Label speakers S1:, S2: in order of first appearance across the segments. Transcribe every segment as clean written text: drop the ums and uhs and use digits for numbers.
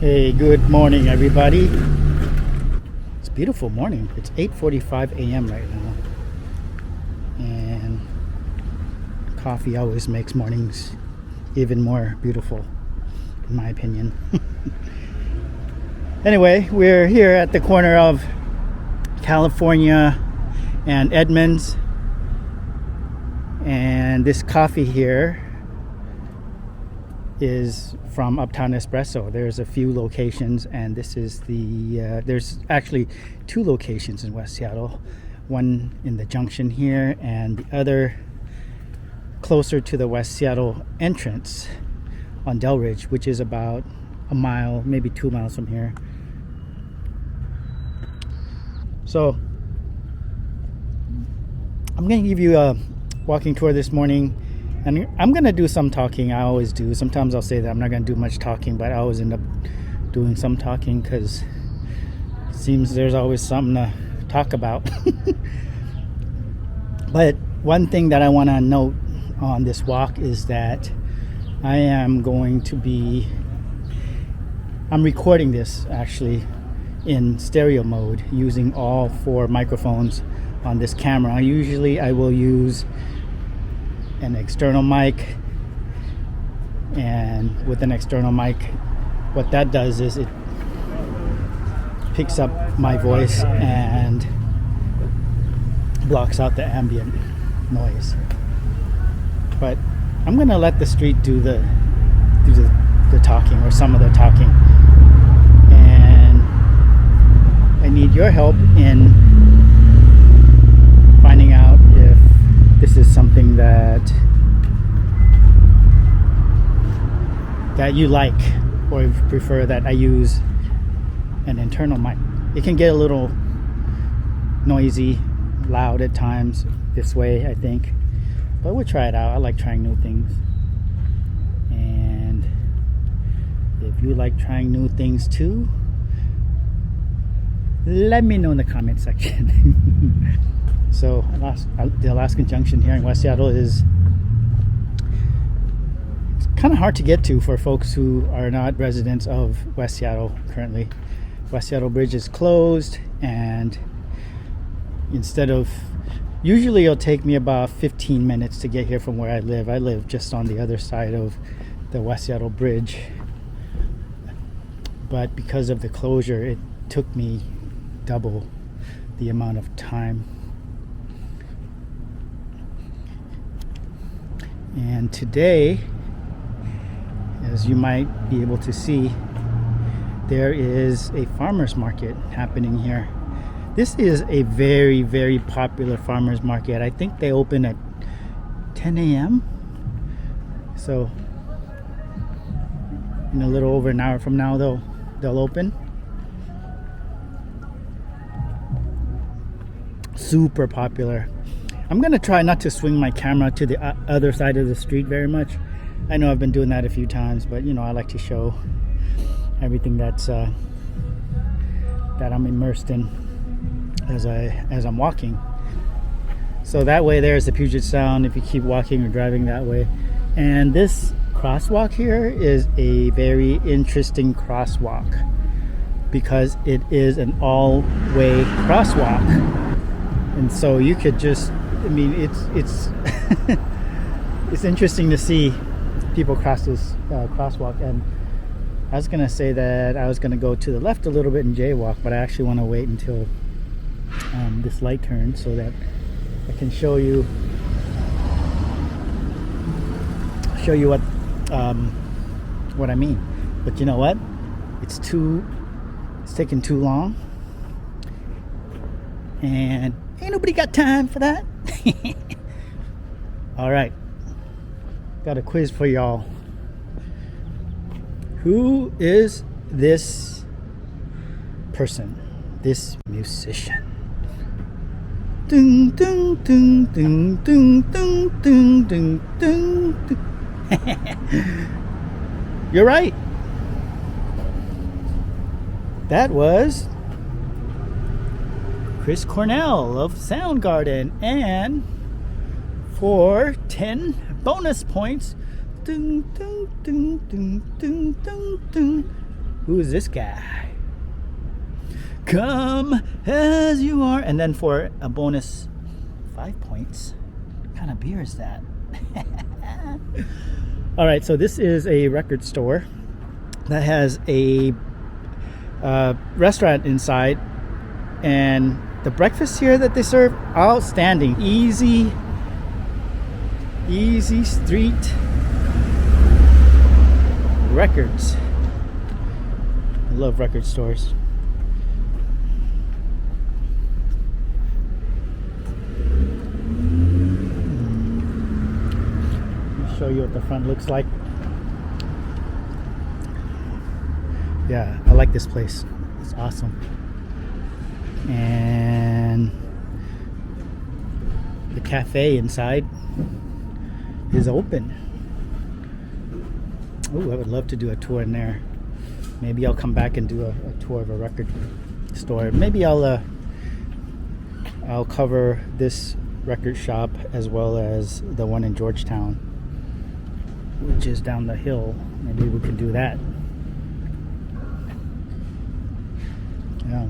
S1: Hey, good morning, everybody. It's a beautiful morning. It's 8:45 a.m. right now, and coffee always makes mornings even more beautiful, in my opinion. Anyway, we're here at the corner of California and Edmonds, and this coffee here is from Uptown Espresso. There's a few locations, and this is the there's actually two locations in West Seattle, one in the junction here and the other closer to the West Seattle entrance on Delridge, which is about a mile, maybe 2 miles from here. So I'm going to give you a walking tour this morning, and I'm going to do some talking. I always do. Sometimes I'll say that I'm not going to do much talking, but I always end up doing some talking because it seems there's always something to talk about. But one thing that I want to note on this walk is that I'm recording this actually in stereo mode using all four microphones on this camera. Usually I will use an external mic, and with an external mic, what that does is it picks up my voice and blocks out the ambient noise. But I'm gonna let the street do the talking, or some of the talking, and I need your help in finding out if this is something that you like, or if you prefer that I use an internal mic. It can get a little noisy, loud at times this way, I think, but we'll try it out. I like trying new things, and if you like trying new things too, let me know in the comment section. So the Alaska Junction here in West Seattle is kind of hard to get to for folks who are not residents of West Seattle currently. West Seattle Bridge is closed, and usually it'll take me about 15 minutes to get here from where I live. I live just on the other side of the West Seattle Bridge, but because of the closure, it took me double the amount of time. And today, as you might be able to see, there is a farmer's market happening here. This is a very, very popular farmer's market. I think they open at 10 a.m. So in a little over an hour from now, they'll open. Super popular. I'm gonna try not to swing my camera to the other side of the street very much. I know I've been doing that a few times, but I like to show everything that I'm immersed in as I'm walking. So that way, there's the Puget Sound if you keep walking or driving that way. And this crosswalk here is a very interesting crosswalk because it is an all-way crosswalk, and so you could just, it's it's interesting to see people cross this crosswalk. And I was gonna say that I was gonna go to the left a little bit and jaywalk, but I actually want to wait until this light turns so that I can show you what I mean. But you know what? It's taking too long, and ain't nobody got time for that. All right, got a quiz for y'all. Who is this person, this musician? Ding, ding, ding, ding, ding, ding, ding, ding, ding, ding. You're right. That was Chris Cornell of Soundgarden, and for 10 bonus points, ding, ding, ding, ding, ding, ding, ding, Who is this guy? Come as you are. And then for a bonus 5 points, what kind of beer is that? All right, so this is a record store that has a restaurant inside, and the breakfast here that they serve, outstanding. Easy street records. I love record stores. Let me show you what the front looks like. Yeah, I like this place. It's awesome. And the cafe inside is open. Oh, I would love to do a tour in there. Maybe I'll come back and do a tour of a record store. Maybe I'll cover this record shop as well as the one in Georgetown, which is down the hill. Maybe we could do that. Yeah,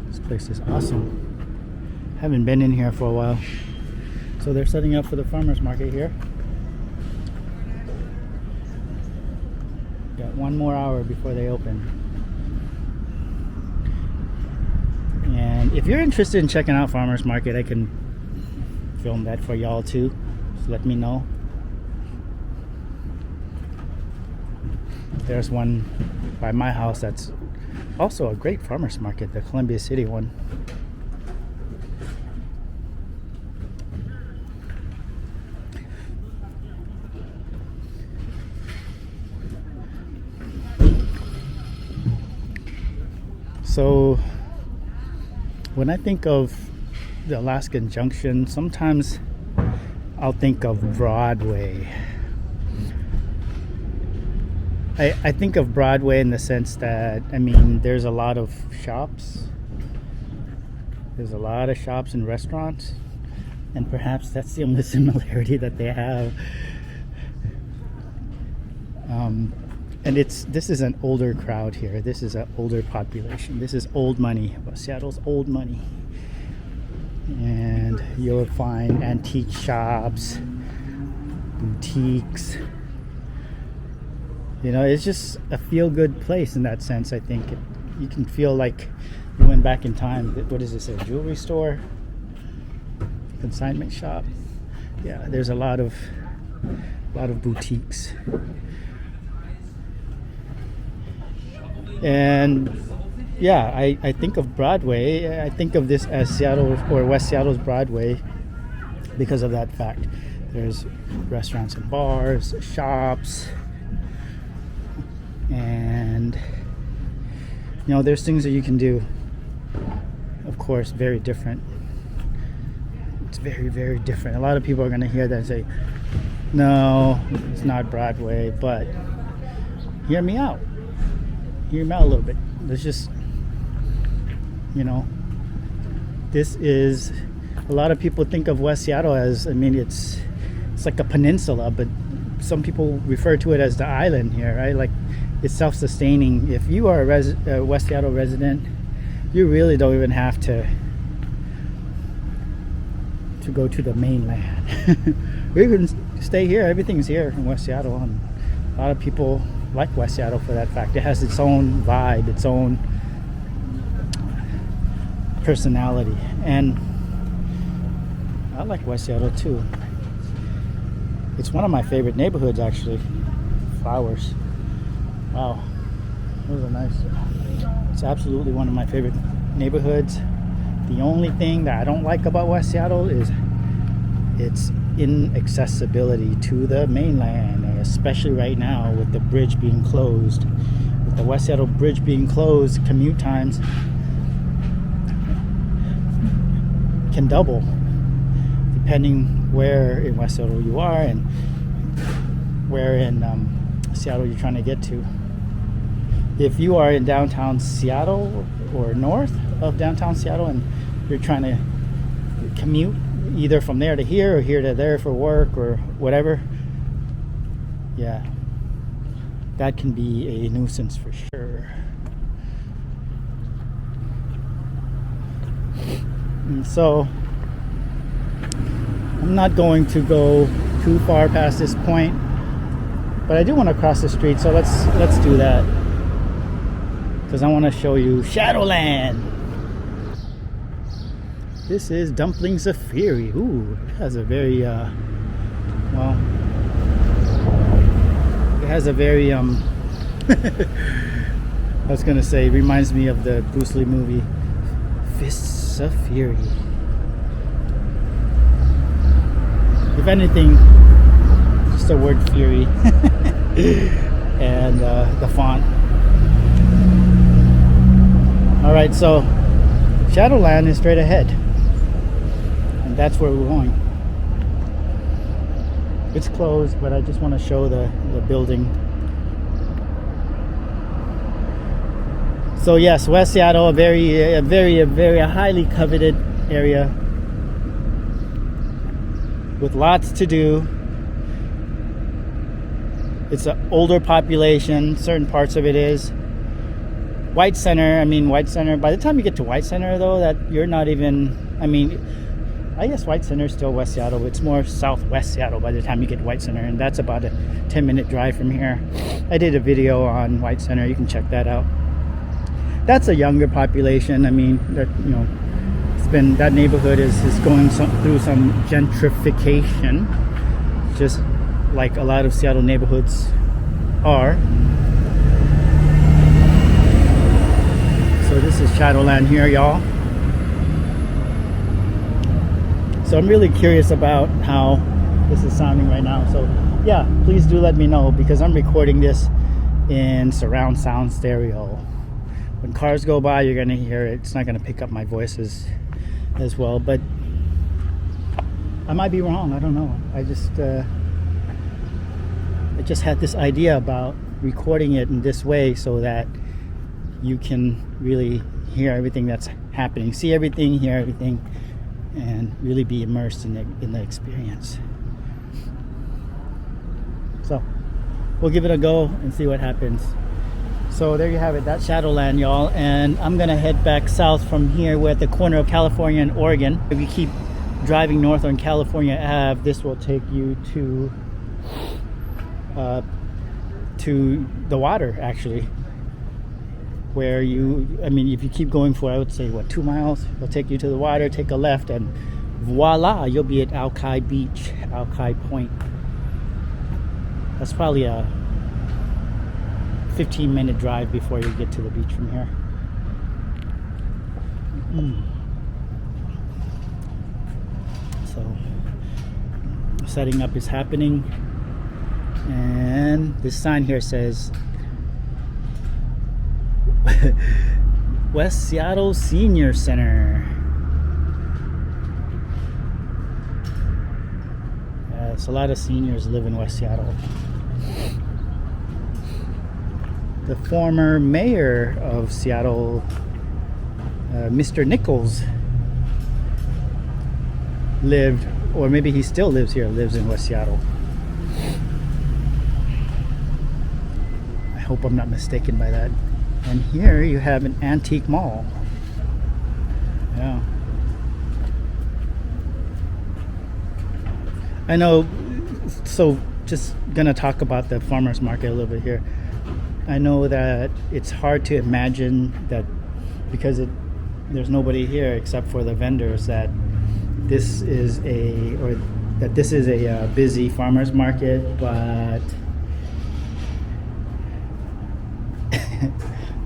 S1: this place is awesome. Haven't been in here for a while. So they're setting up for the farmers market here. Got one more hour before they open. And if you're interested in checking out farmers market, I can film that for y'all too. Just let me know. There's one by my house that's also a great farmers market, the Columbia City one. So when I think of the Alaska Junction, sometimes I'll think of Broadway. I think of Broadway in the sense that, I mean, there's a lot of shops. There's a lot of shops and restaurants. And perhaps that's the only similarity that they have. And this is an older crowd here. This is an older population. This is old money. Seattle's old money. And you'll find antique shops, boutiques. You know, it's just a feel-good place in that sense, I think. You can feel like you went back in time. What is this, a jewelry store? Consignment shop? Yeah, there's a lot of boutiques. And yeah, I think of Broadway. I think of this as Seattle or West Seattle's Broadway because of that fact. There's restaurants and bars, shops, and you know, there's things that you can do. Of course, very different. It's very, very different. A lot of people are going to hear that and say, no, it's not Broadway, but hear me out. Hear me out a little bit. Let's just, you know, this is, a lot of people think of West Seattle as, I mean, it's like a peninsula, but some people refer to it as the island here, right? Like, it's self-sustaining. If you are a West Seattle resident, you really don't even have to go to the mainland. We can stay here. Everything's here in West Seattle, and a lot of people like West Seattle for that fact. It has its own vibe, its own personality, and I like West Seattle too. It's one of my favorite neighborhoods, actually. Flowers. Wow, those are nice. It's absolutely one of my favorite neighborhoods. The only thing that I don't like about West Seattle is its inaccessibility to the mainland, especially right now with the bridge being closed. With the West Seattle bridge being closed, commute times can double depending where in West Seattle you are and where in Seattle you're trying to get to. If you are in downtown Seattle or north of downtown Seattle and you're trying to commute either from there to here or here to there for work or whatever, yeah, that can be a nuisance for sure. And so I'm not going to go too far past this point, but I do want to cross the street, so let's do that, because I want to show you Shadowland. This is Dumplings of Fury. Ooh, it has a very well, it has a very I was gonna say, it reminds me of the Bruce Lee movie Fists of Fury. If anything, just the word fury and the font. Alright, so Shadowland is straight ahead, and that's where we're going. It's closed, but I just want to show the building. So yes, West Seattle, a very highly coveted area with lots to do. It's an older population, certain parts of it is. White Center, by the time you get to White Center though, that you're not even, I guess White Center is still West Seattle. It's more southwest Seattle by the time you get to White Center, and that's about a 10-minute drive from here. I did a video on White Center, you can check that out. That's a younger population. That neighborhood is going through some gentrification, just like a lot of Seattle neighborhoods are. So this is Shadowland here, y'all. So I'm really curious about how this is sounding right now. So yeah, please do let me know, because I'm recording this in surround sound stereo. When cars go by, you're gonna hear it. It's not gonna pick up my voices as well, but I might be wrong. I don't know. I just had this idea about recording it in this way so that you can really hear everything that's happening, see everything, hear everything, and really be immersed in the experience. So we'll give it a go and see what happens. So there you have it, that's Shadowland, y'all, and I'm gonna head back south from here. We're at the corner of California and Oregon. If you keep driving north on California Ave, this will take you to the water, actually, where if you keep going for, I would say, 2 miles, it'll take you to the water. Take a left and voila, you'll be at Alki Beach, Alki Point. That's probably a 15-minute drive before you get to the beach from here. So setting up is happening, and this sign here says West Seattle Senior Center. Yes, a lot of seniors live in West Seattle. The former mayor of Seattle, Mr. Nichols, lived, or maybe he still lives here, lives in West Seattle. I hope I'm not mistaken by that. And here you have an antique mall. Yeah. I know, so just gonna talk about the farmers market a little bit here. I know that it's hard to imagine that, because there's nobody here except for the vendors, that this is a busy farmers market, but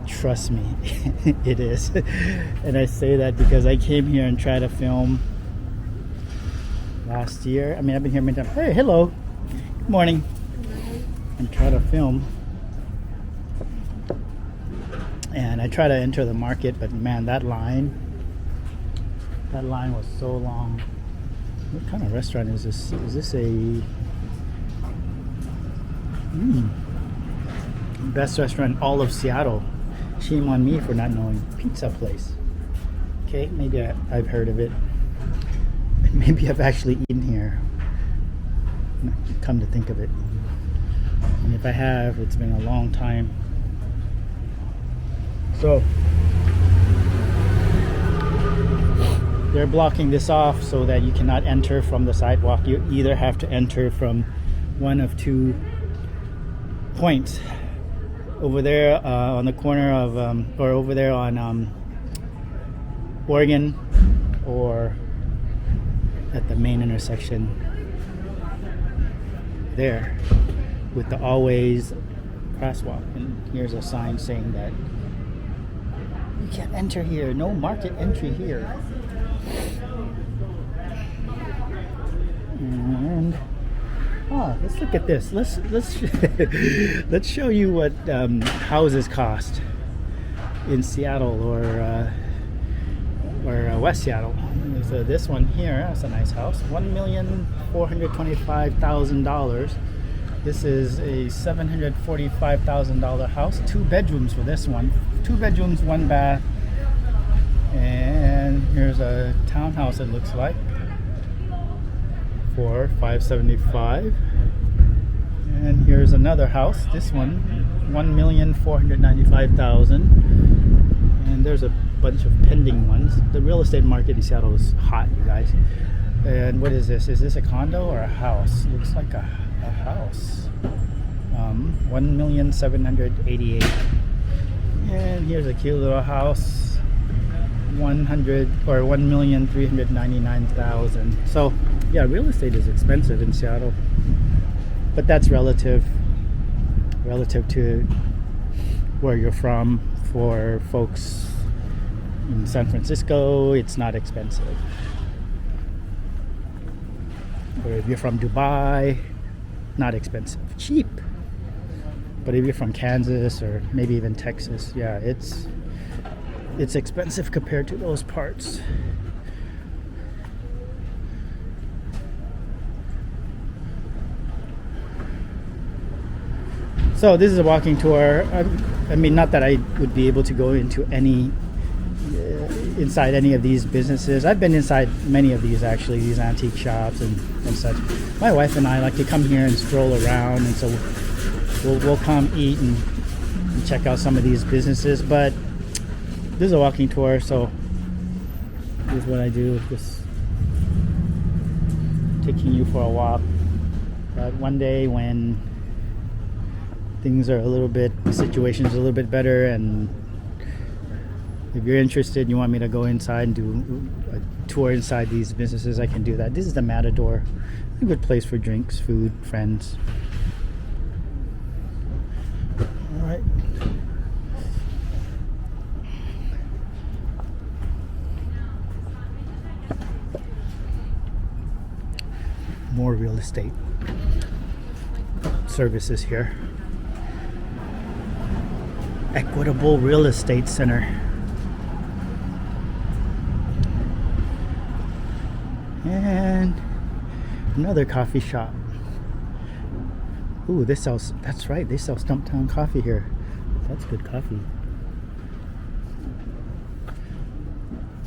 S1: trust me, it is. And I say that because I came here and tried to film last year. I've been here many times. Hey, hello, good morning. And try to film. And I try to enter the market, but man, that line was so long. What kind of restaurant is this? Is this a best restaurant in all of Seattle? Shame on me for not knowing. Pizza place. Okay, maybe I've heard of it. Maybe I've actually eaten here, come to think of it. And if I have, it's been a long time. So they're blocking this off so that you cannot enter from the sidewalk. You either have to enter from one of two points. Over there on the corner of, or over there on Oregon, or at the main intersection there with the always crosswalk. And here's a sign saying that you can't enter here, no market entry here. And let's look at this. Let's let's show you what houses cost in Seattle or West Seattle. So this one here, that's a nice house, $1,425,000. This is a $745,000 house. 2 bedrooms for this one. 2 bedrooms, 1 bath. And here's a townhouse, it looks like, for $575,000. And here's another house. This one, $1,495,000. And there's a bunch of pending ones. The real estate market in Seattle is hot, you guys. And what is this? Is this a condo or a house? Looks like a house. $1,788,000. And here's a cute little house. $1,399,000. So yeah, real estate is expensive in Seattle, but that's relative to where you're from. For folks in San Francisco, it's not expensive. Or if you're from Dubai, not expensive, cheap. But if you're from Kansas or maybe even Texas, yeah, it's expensive compared to those parts. So this is a walking tour. I mean, not that I would be able to go into inside any of these businesses. I've been inside many of these, actually, these antique shops and such. My wife and I like to come here and stroll around, and so we'll come eat and check out some of these businesses. But this is a walking tour, so this is what I do, just taking you for a walk. But one day when things are the situation's a little bit better, and if you're interested, you want me to go inside and do a tour inside these businesses, I can do that. This is the Matador, a good place for drinks, food, friends. All right. More real estate services here. Equitable Real Estate Center. And another coffee shop. Ooh, this sells, that's right, they sell Stumptown coffee here. That's good coffee.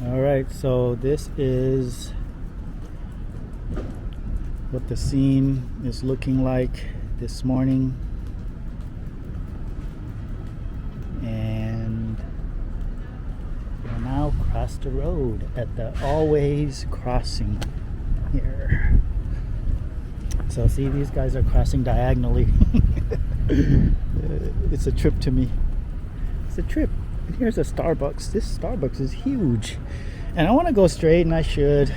S1: Alright, so this is what the scene is looking like this morning. And we're now across the road at the Always Crossing here. So see, these guys are crossing diagonally. It's a trip to me. It's a trip. And here's a Starbucks. This Starbucks is huge. And I want to go straight, and I should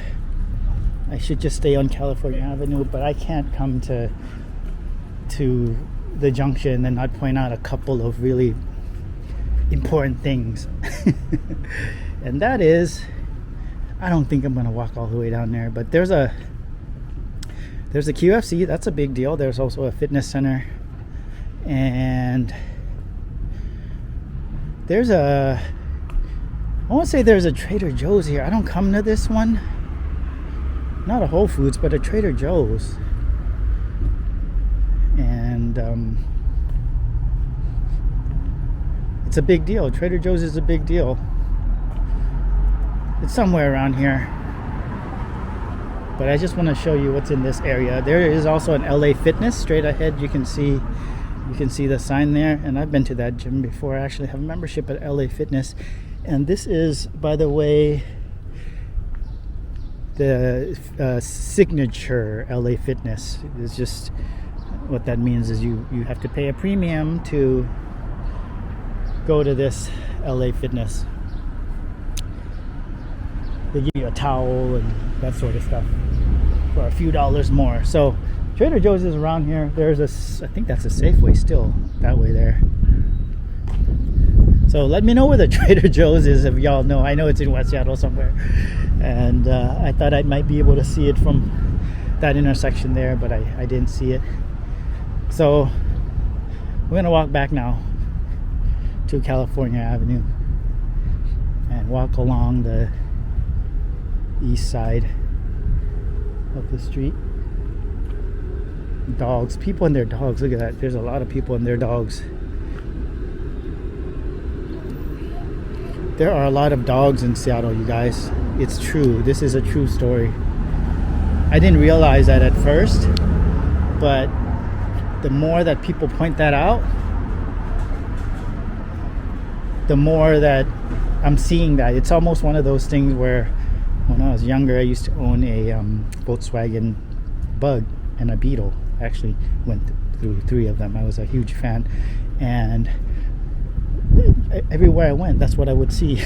S1: just stay on California Avenue, but I can't come to the junction and not point out a couple of really important things. And that is, I don't think I'm gonna walk all the way down there, but there's a QFC, that's a big deal. There's also a fitness center, and there's I want to say there's a Trader Joe's here. I don't come to this one, not a Whole Foods, but a Trader Joe's. And it's a big deal. Trader Joe's is a big deal. It's somewhere around here, but I just want to show you what's in this area. There is also an LA Fitness straight ahead. You can see You can see the sign there, and I've been to that gym before. I actually have a membership at LA Fitness, and this is, by the way, the signature LA Fitness. It's just what that means is you have to pay a premium to go to this LA Fitness. They give you a towel and that sort of stuff for a few dollars more. So Trader Joe's is around here. There's I think that's a Safeway still that way there. So let me know where the Trader Joe's is if y'all know. I know it's in West Seattle somewhere, and I thought I might be able to see it from that intersection there, but I didn't see it. So we're gonna walk back now to California Avenue and walk along the east side of the street. Dogs, people and their dogs. Look at that. There's a lot of people and their dogs. There are a lot of dogs in Seattle, you guys. It's true. This is a true story. I didn't realize that at first, but the more that people point that out, the more that I'm seeing that. It's almost one of those things where when I was younger, I used to own a Volkswagen Bug and a Beetle. I actually went through 3 of them. I was a huge fan, and everywhere I went, that's what I would see.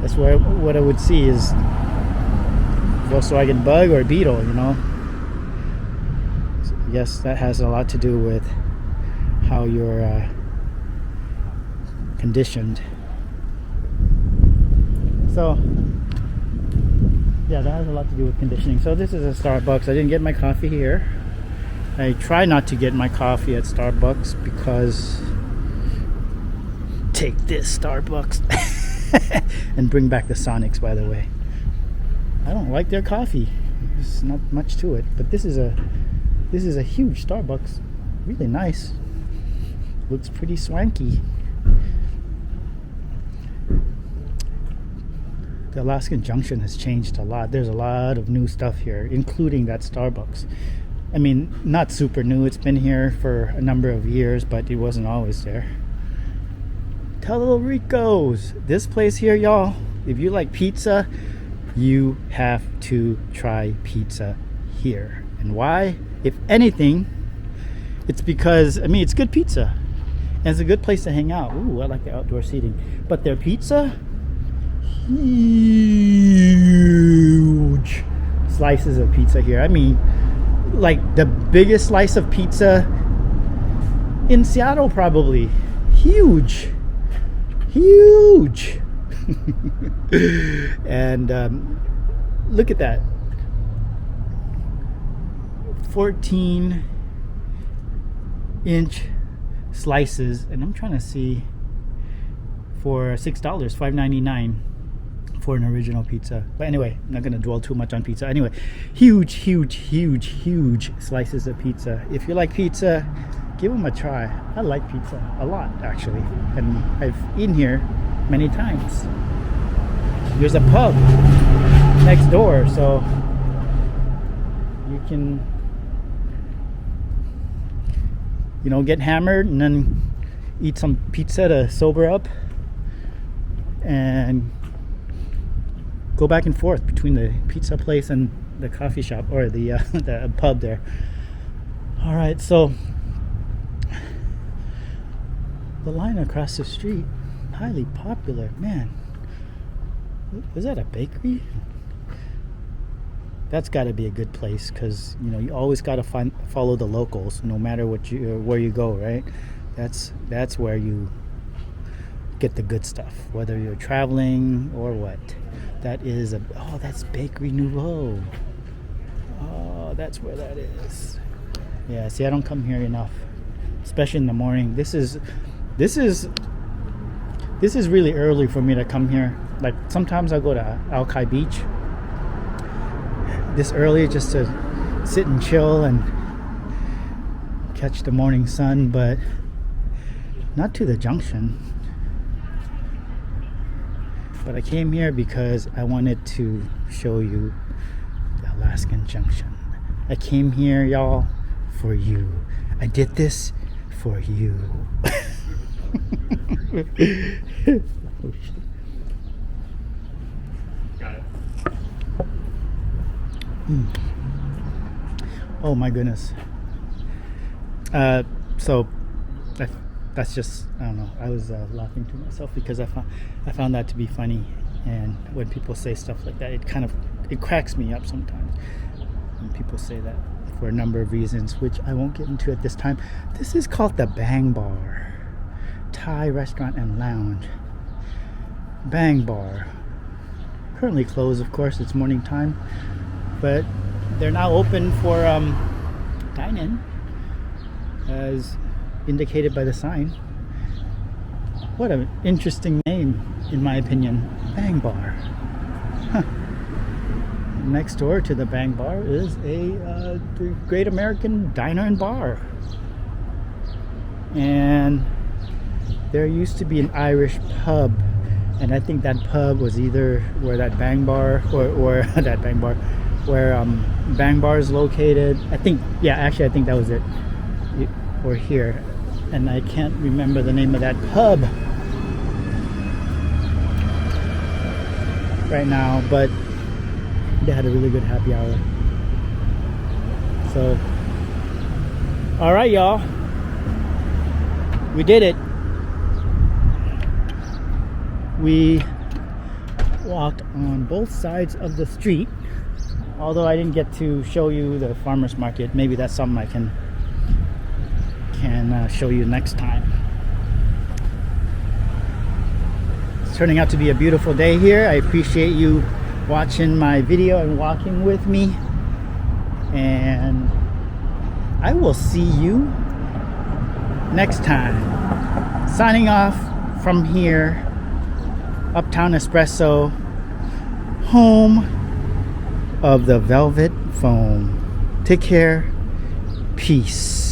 S1: That's what I would see is Volkswagen Bug or Beetle, you know. So I guess that has a lot to do with how you're conditioned. So yeah, that has a lot to do with conditioning. So this is a Starbucks. I didn't get my coffee here. I try not to get my coffee at Starbucks because take this, Starbucks. And bring back the Sonics, by the way. I don't like their coffee. There's not much to it, but this is a huge Starbucks. Really nice. Looks pretty swanky. The Alaska Junction has changed a lot. There's a lot of new stuff here, including that Starbucks. I mean, not super new. It's been here for a number of years, but it wasn't always there. Tellerico's. This place here, y'all, if you like pizza, you have to try pizza here. And why? If anything, it's because, I mean, it's good pizza. And it's a good place to hang out. Ooh, I like the outdoor seating. But their pizza, huge slices of pizza here. I mean, like the biggest slice of pizza in Seattle, probably. Huge. And look at that. 14-inch slices, and I'm trying to see for $6, $5.99 for an original pizza. But anyway, I'm not going to dwell too much on pizza. Anyway, huge slices of pizza. If you like pizza, give them a try. I like pizza a lot, actually, and I've eaten here many times. There's a pub next door, so you can, you know, get hammered and then eat some pizza to sober up and go back and forth between the pizza place and the coffee shop, or the pub there. All right, so the line across the street, highly popular. Man, is that a bakery? That's got to be a good place, because you know you always got to follow the locals, no matter where you go, right? That's where you get the good stuff, whether you're traveling or what. That is that's Bakery Nouveau. Oh, that's where that is. Yeah, see, I don't come here enough, especially in the morning. This is really early for me to come here. Like sometimes I go to Alki Beach this early just to sit and chill and catch the morning sun, but not to the junction. But I came here because I wanted to show you the Alaskan Junction. I came here, y'all, for you. I did this for you. Oh, shit.
S2: Got it.
S1: Oh my goodness. So that's just, I don't know. I was laughing to myself because I found that to be funny. And when people say stuff like that, it cracks me up sometimes. When people say that for a number of reasons, which I won't get into at this time. This is called the Bang Bar, Thai restaurant and lounge. Bang Bar. Currently closed, of course. It's morning time, but they're now open for dine-in, as indicated by the sign. What an interesting name, in my opinion. Bang Bar. Huh. Next door to the Bang Bar is the Great American Diner and Bar. And there used to be an Irish pub, and I think that pub was either where that Bang Bar or that Bang Bar, where Bang Bar is located. I think that was it, or here, and I can't remember the name of that pub right now, but they had a really good happy hour. So, all right, y'all, we did it. We walked on both sides of the street, although I didn't get to show you the farmers market. Maybe that's something I can show you next time. It's turning out to be a beautiful day here. I appreciate you watching my video and walking with me, and I will see you next time. Signing off from here, Uptown Espresso, home of the Velvet Foam. Take care. Peace.